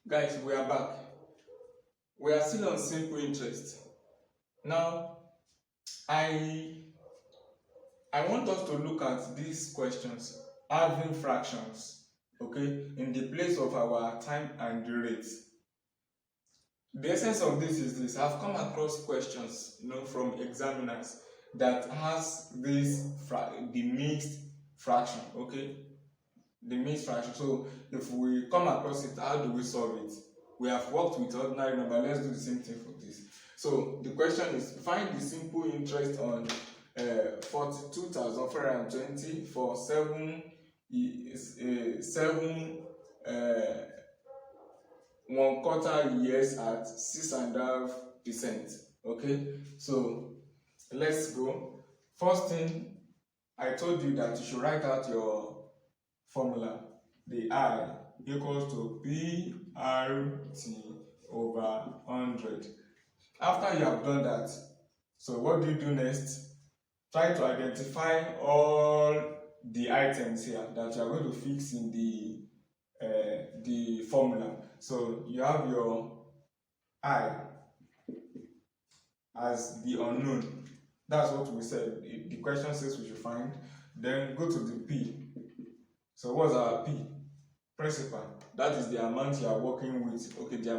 Guys, we are back. We are still on simple interest. Now, I want us to look at these questions, having fractions, okay, in the place of our time and the rate. The essence of this is this: I've come across questions, from examiners that has this the mixed fraction, okay, the mixed fraction. So if we come across it, how do we solve it? We have worked with ordinary number. Let's do the same thing for this. So the question is: find the simple interest on 42,420 for 7 1/4 years at 6.5%. Okay, so let's go. First thing, I told you that you should write out your formula. The I equals to PRT over 100. After you have done that, so what do you do next? Try to identify all the items here that you are going to fix in the formula. So you have your I as the unknown. That's what we said. The question says we should find. Then go to the P. So what's our P? Principal. That is the amount you are working with. Okay, the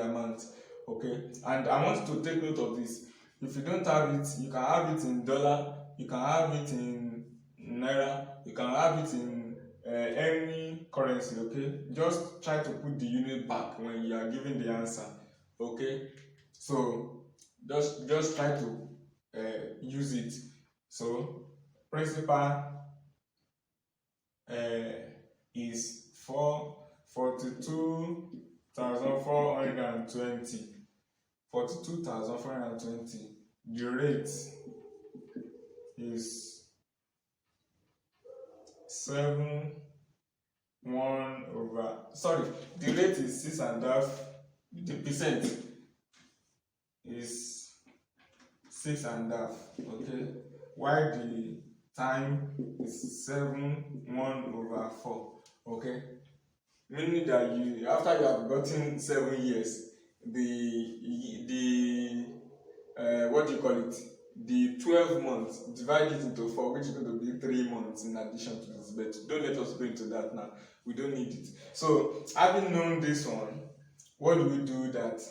amount. Okay, and I want you to take note of this. If you don't have it, you can have it in dollar, you can have it in naira, you can have it in any currency. Okay, just try to put the unit back when you are giving the answer. Okay, so just try to use it. So principal is 42,420. 42,420. The rate is the rate is 6.5. The percent is 6.5. Okay, while the time is 7/1/4. Okay, meaning that after you have gotten 7 years, the 12 months, divide it into 4, which is going to be 3 months in addition to this, but don't let us go into that now. We don't need it. So having known this one, what do we do that?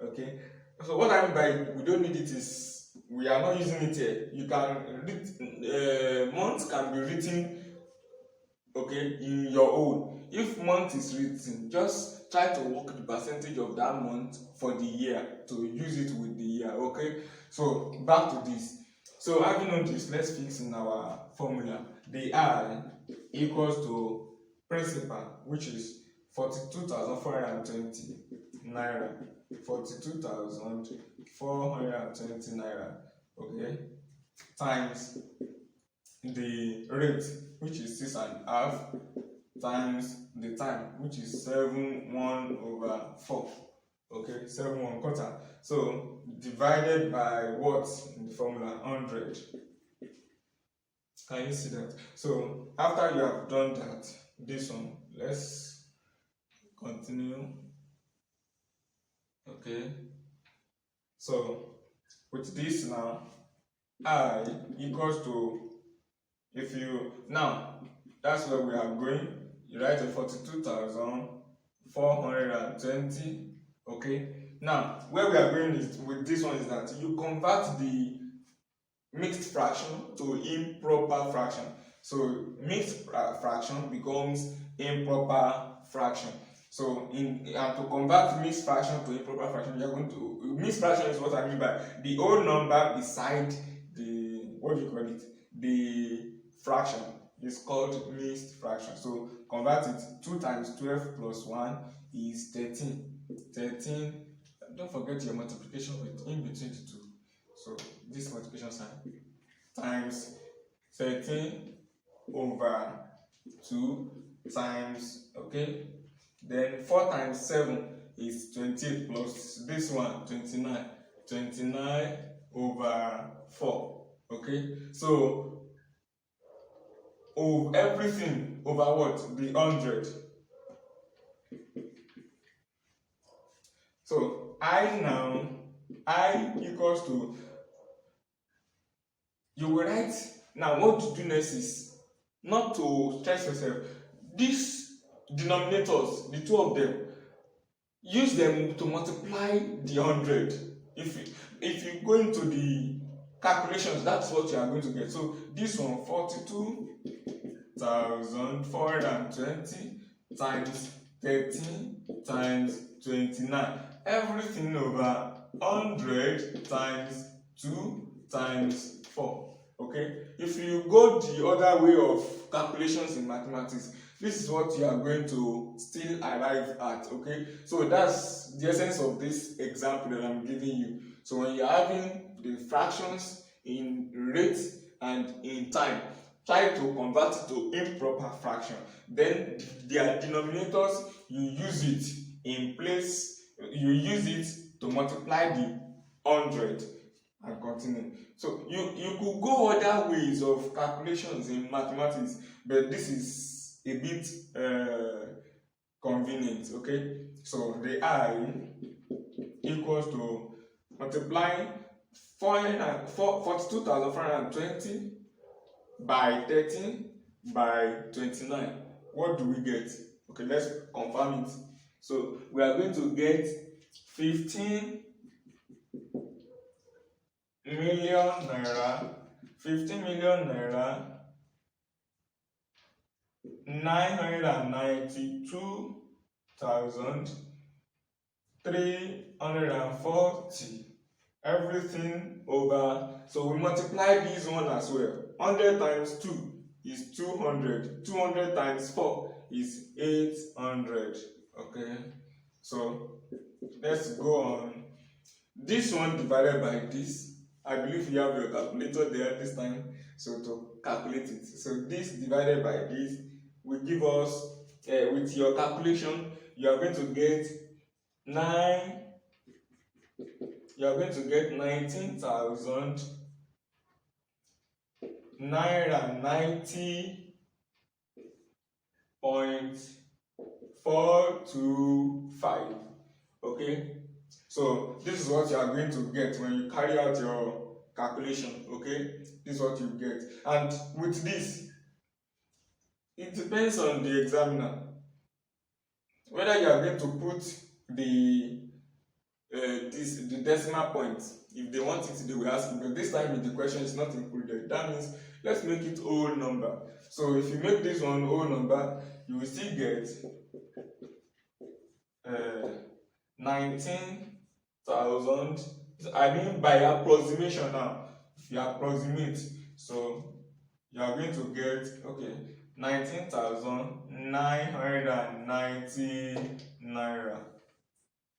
Okay, so what I mean by we don't need it is we are not using it here. You can read, months can be written, okay, in your own. If month is written, just try to work the percentage of that month for the year to use it with the year. Okay, so back to this. So having known this, let's fix in our formula. The I equals to principal, which is 42,420 naira. 42,420 naira. Okay, times the rate, which is 6.5, times the time, which is 7/1/4. Okay, 7/1/4. So divided by what in the formula? 100. Can you see that? So after you have done that, this one, let's continue. Okay, so with this now, I equals to, that's where we are going. You write a 42,420. Okay, now where we are going is with this one is that you convert the mixed fraction to improper fraction. So mixed fraction becomes improper fraction. So to convert mixed fraction to improper fraction, you are going to, mixed fraction is what I mean by the whole number beside the, the fraction is called mixed fraction. So convert it. 2 times 12 plus 1 is 13. 13. Don't forget your multiplication with in between the two. So this multiplication sign times 13/2 times, okay, then 4 times 7 is 28 plus this one 29. 29/4. Okay, so everything over what? The 100. So I equals to, you will write, now what to do next is not to stress yourself. These denominators, the two of them, use them to multiply the 100. If you go into the calculations, that's what you are going to get. So this one, 42,420 times 13 times 29, everything over 100 times 2 times 4. Okay, if you go the other way of calculations in mathematics, this is what you are going to still arrive at. Okay, so that's the essence of this example that I'm giving you. So when you're having the fractions in rate and in time, try to convert it to improper fraction. Then their denominators, you use it in place, you use it to multiply the 100 and continue. So you could go other ways of calculations in mathematics, but this is a bit convenient. Okay, so the I equals to multiplying 42,420 by 13 by 29. What do we get? Okay, let's confirm it. So we are going to get 15 million naira, 992,340, everything over. So we multiply this one as well. 100 times 2 is 200. 200 times 4 is 800. Okay, so let's go on. This one divided by this, I believe you have your calculator there this time, so to calculate it. So this divided by this will give us, with your calculation, you are going to get 19,090.425. Okay, so this is what you are going to get when you carry out your calculation. Okay, this is what you get. And with this, it depends on the examiner whether you are going to put the the decimal point. If they want it, they will ask you, but this time in the question is not included. That means let's make it whole number. So if you make this one whole number, you will still get 19,000. I mean by approximation now. If you approximate, so you are going to get, okay, 19,990 naira.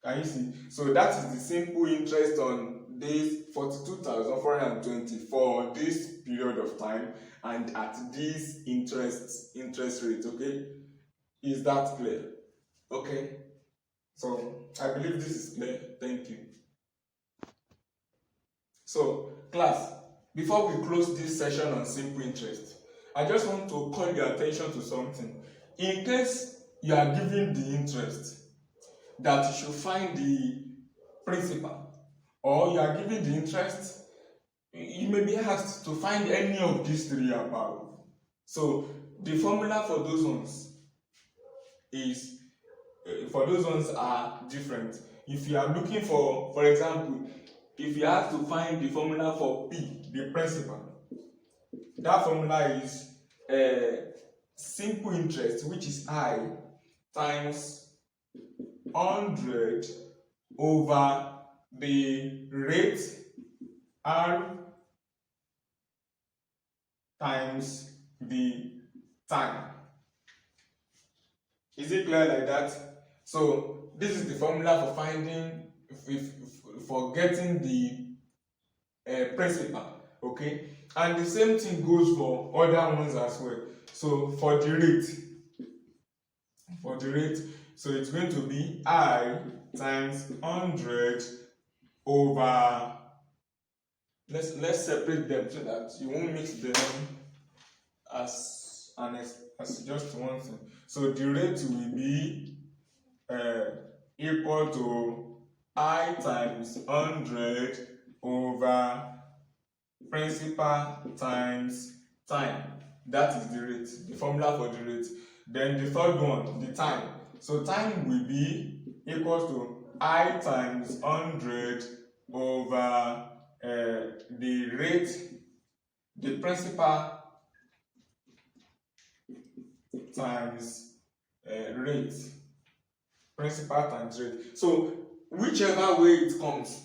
Can you see? So that is the simple interest on this 42,420 for this period of time and at this interest rate. Okay, is that clear? Okay, so I believe this is clear. Thank you. So class, before we close this session on simple interest, I just want to call your attention to something. In case you are given the interest that you should find the principal, or you are given the interest, you may be asked to find any of these three above. So the formula for those ones are different. If you are looking for example, if you have to find the formula for P, the principal, that formula is simple interest, which is I, times 100 over the rate R times the time. Is it clear like that? So this is the formula for finding, for getting the principal. Okay, and the same thing goes for other ones as well. So for the rate, so it's going to be I times 100 over, let's separate them so that you won't mix them as just one thing. So the rate will be equal to I times 100 over principal times time. That is the rate, the formula for the rate. Then the third one, the time. So time will be equals to I times 100 over the rate, the principal times rate. Principal times rate. So whichever way it comes,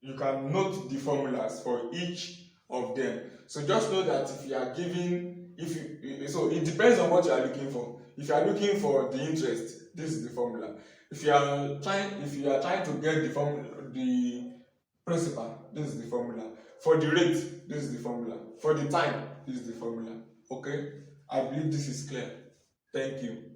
you can note the formulas for each of them. So just know that if you are giving, so it depends on what you are looking for. If you are looking for the interest, this is the formula. If you are trying to get the principal, this is the formula. For the rate, this is the formula. For the time, this is the formula. Okay? I believe this is clear. Thank you.